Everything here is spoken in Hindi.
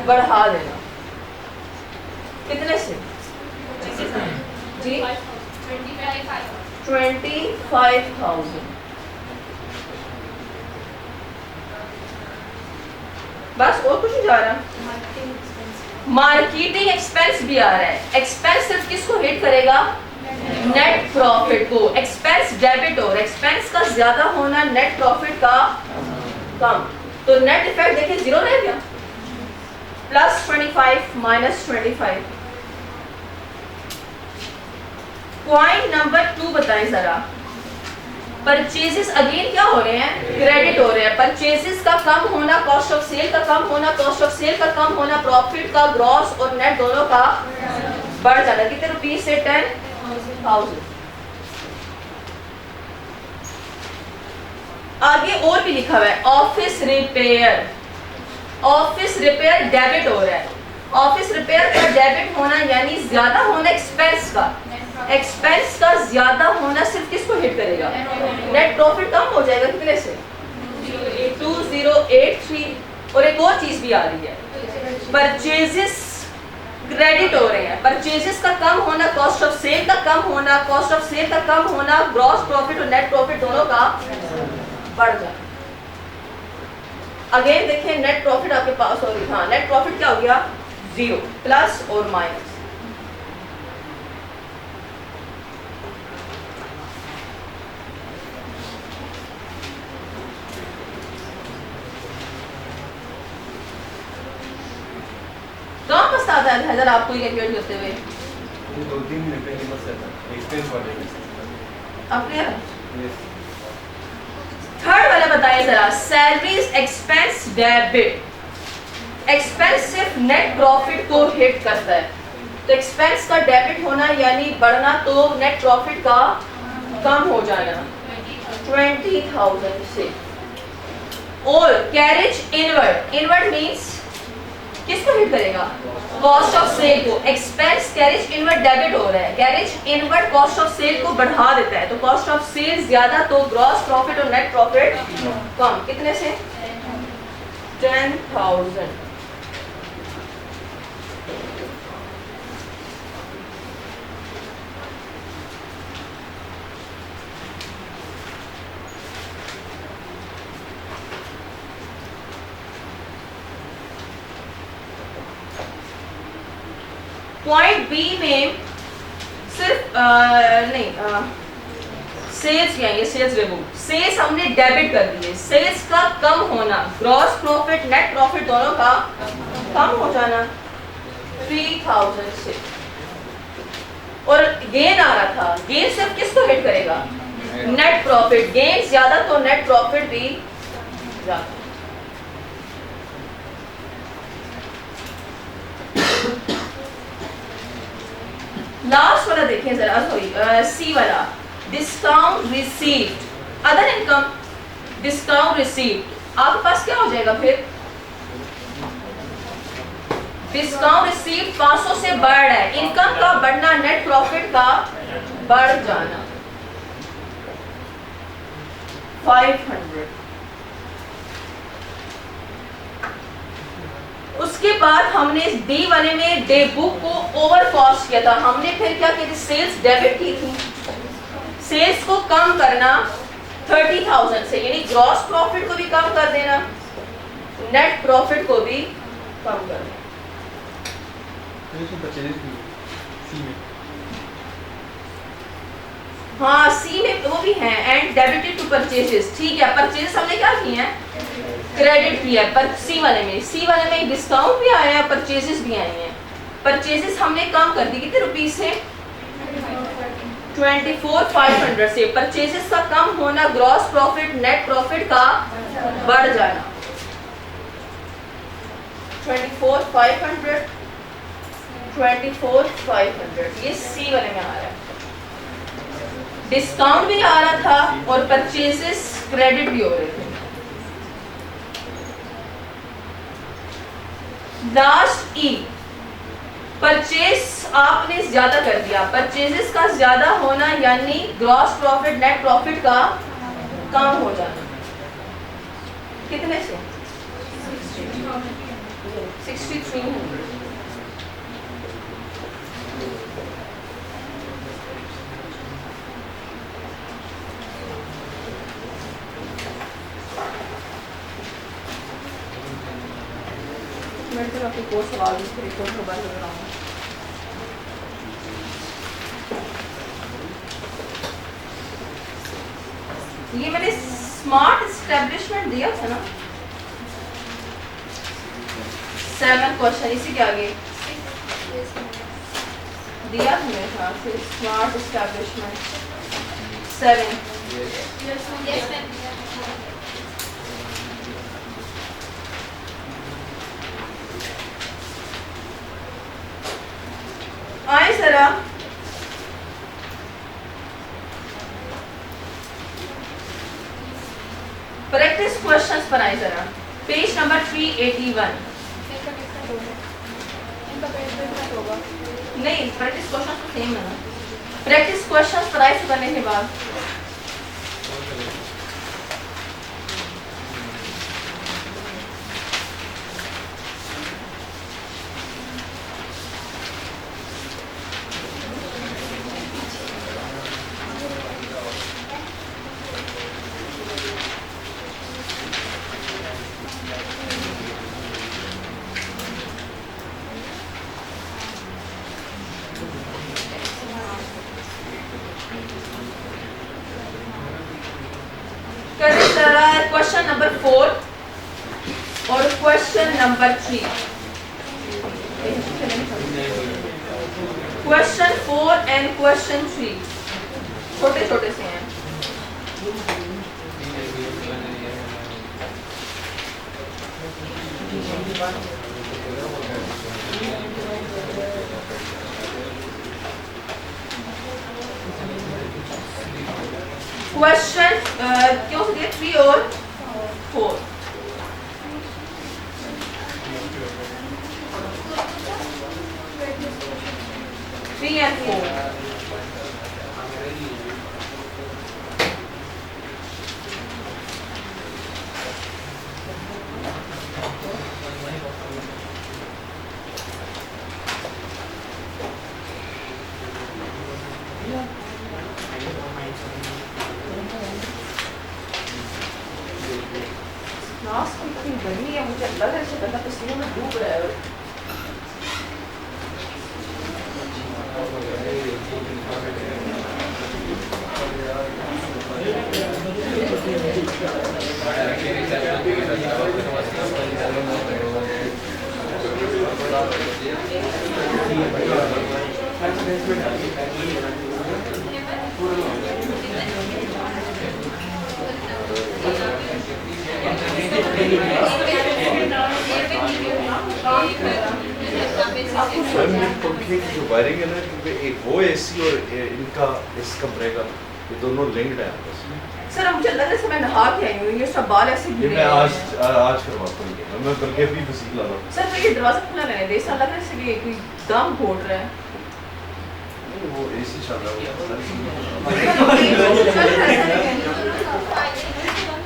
बढ़ा देना। कितने से जी? 25,000। बस और कुछ नहीं जा रहा। मार्केटिंग एक्सपेंस भी आ रहा है। एक्सपेंस सिर्फ किसको हिट करेगा? नेट प्रॉफिट को। एक्सपेंस डेबिट और एक्सपेंस का ज्यादा होना, नेट प्रॉफिट का कम, तो नेट इफेक्ट देखिए जीरो रह गया, +25 -25। पॉइंट नंबर 2 बताएं जरा। परचेजेस अगेन क्या हो रहे हैं? क्रेडिट हो रहे हैं। परचेजेस का कम होना, कॉस्ट ऑफ सेल का कम होना, कॉस्ट ऑफ सेल का कम होना, प्रॉफिट का ग्रॉस और नेट दोनों का बढ़ जाना। कितने रुपीस से? 10,000। आगे और भी लिखा हुआ है office repair. Office repair debit हो रहा है। ऑफिस रिपेयर का डेबिट होना यानी ज्यादा होना एक्सपेंस का। एक्सपेंस का ज्यादा होना सिर्फ किसको हिट करेगा? नेट प्रॉफिट कम हो जाएगा। कितने से? 2083। और एक और चीज भी आ रही है, परचेजेस क्रेडिट हो रहे हैं। परचेजेस का कम होना, कॉस्ट ऑफ सेल का कम होना, कॉस्ट ऑफ सेल का कम होना, ग्रॉस प्रॉफिट और नेट प्रॉफिट दोनों का बढ़ जाए। अगेन देखिए नेट प्रॉफिट आपके पास होगी। हाँ, नेट प्रॉफिट क्या हो गया? 0, प्लस और माइनस। कहाँ पछता आता है हैदर आपको ये कैलकुलेट करते हुए? 2-3 मिनट पहले बस एक्सपेंस वाले अब क्लियर? थर्ड वाला बताइए जरा, सैलरीज एक्सपेंस डेबिट। एक्सपेंस सिर्फ नेट प्रॉफिट को हिट करता है, तो एक्सपेंस का डेबिट होना यानी बढ़ना, तो नेट प्रॉफिट का कम हो जाना 20,000 से। और कैरेज इनवर्ड, इनवर्ड मींस किसको हिट करेगा? कॉस्ट ऑफ सेल को। एक्सपेंस कैरेज इनवर्ड डेबिट हो रहा है, carriage inward cost of sale को बढ़ा देता है, तो कॉस्ट ऑफ सेल ज्यादा, तो ग्रॉस प्रॉफिट और नेट प्रॉफिट कम। कितने से? 10,000। पॉइंट बी में सिर्फ सेल्स क्या है? ये सेल्स रिमूव। सेल्स हमने डेबिट कर दिए, सेल्स का कम होना, ग्रॉस प्रॉफिट नेट प्रॉफिट दोनों का कम हो जाना 3,000 से। और गेन आ रहा था, गेन सिर्फ किसको हिट करेगा? Net profit. गेन ज्यादा तो नेट प्रॉफिट भी ज्यादा। लास्ट वाला देखिए जरा, सॉरी सी वाला, discount received other income. Discount received आपके पास क्या हो जाएगा फिर? डिस्काउंट रिसीव्ड 500 से बढ़ रहा है, इनकम का बढ़ना, नेट प्रॉफिट का बढ़ जाना 500। उसके बाद हमने इस डी वाले में डे बुक को ओवर कॉस्ट किया था। हमने फिर क्या किया? सेल्स डेबिट की थी, सेल्स को कम करना 30,000 से, यानी ग्रॉस प्रॉफिट को भी कम कर देना, नेट प्रॉफिट को भी कम कर देना। हाँ, सी में वो भी है, एंड डेबिटेड टू परचेजेस। ठीक है, परचेजेस हमने क्या किए हैं? क्रेडिट किया है। पर सी वाले में डिस्काउंट भी आया है, परचेजेस भी आए हैं। परचेजेस हमने कम कर दी, कितने रुपीस से? 24,500 से। परचेजेस का कम होना, ग्रॉस प्रॉफिट नेट प्रॉफिट का बढ़ जाना 24,500 24,500। ये सी वाले में आ रहा है। डिस्काउंट भी आ रहा था और परचेजेस क्रेडिट भी हो रहे थे। लास्ट ई, परचेज आपने ज्यादा कर दिया। परचेजेस का ज्यादा होना यानी ग्रॉस प्रॉफिट नेट प्रॉफिट का कम हो जाना। कितने से? 6300 मैं तो आपको कोर्स सवाल दूसरे कोर्स को बंद कर रहा हूँ। ये मैंने स्मार्ट एस्टेब्लिशमेंट दिया था ना 7 क्वेश्चन इसी के आगे दिया था मेरे ख्याल से स्मार्ट एस्टेब्लिशमेंट 7 आए जरा प्रैक्टिस क्वेश्चंस पर आए जरा पेज नंबर 381 नहीं प्रैक्टिस क्वेश्चंस तो सेम है ना प्रैक्टिस क्वेश्चंस पर आए करने के बाद क्वेश्चन नंबर 4 और question number 3 question 4 and question 3 छोटे छोटे से हैं क्वेश्चन क्यों से 3 और 4 3 and 4 नाश की इतनी गर्मी है मुझे लग रहा है बंदा पसीने में डूब रहा है पंखे की जो वायरिंग है ना क्योंकि एक वो एसी और इनका इस कमरे का ये दोनों लिंक्ड है आपस में। सर मुझे लग रहा है मैं नहा के आई हूँ ये सब बाल ऐसे ये गिरे मैं हैं। आज करवाता हूँ ये मैं बल्कि अभी वसीक ला रहा हूँ। सर तो ये दरवाजा खुला रहने दे ऐसा लग रहा है जैसे कि कोई दम घोट रहा है नहीं, वो एसी चल रहा है वो सर, ऐसा नहीं है।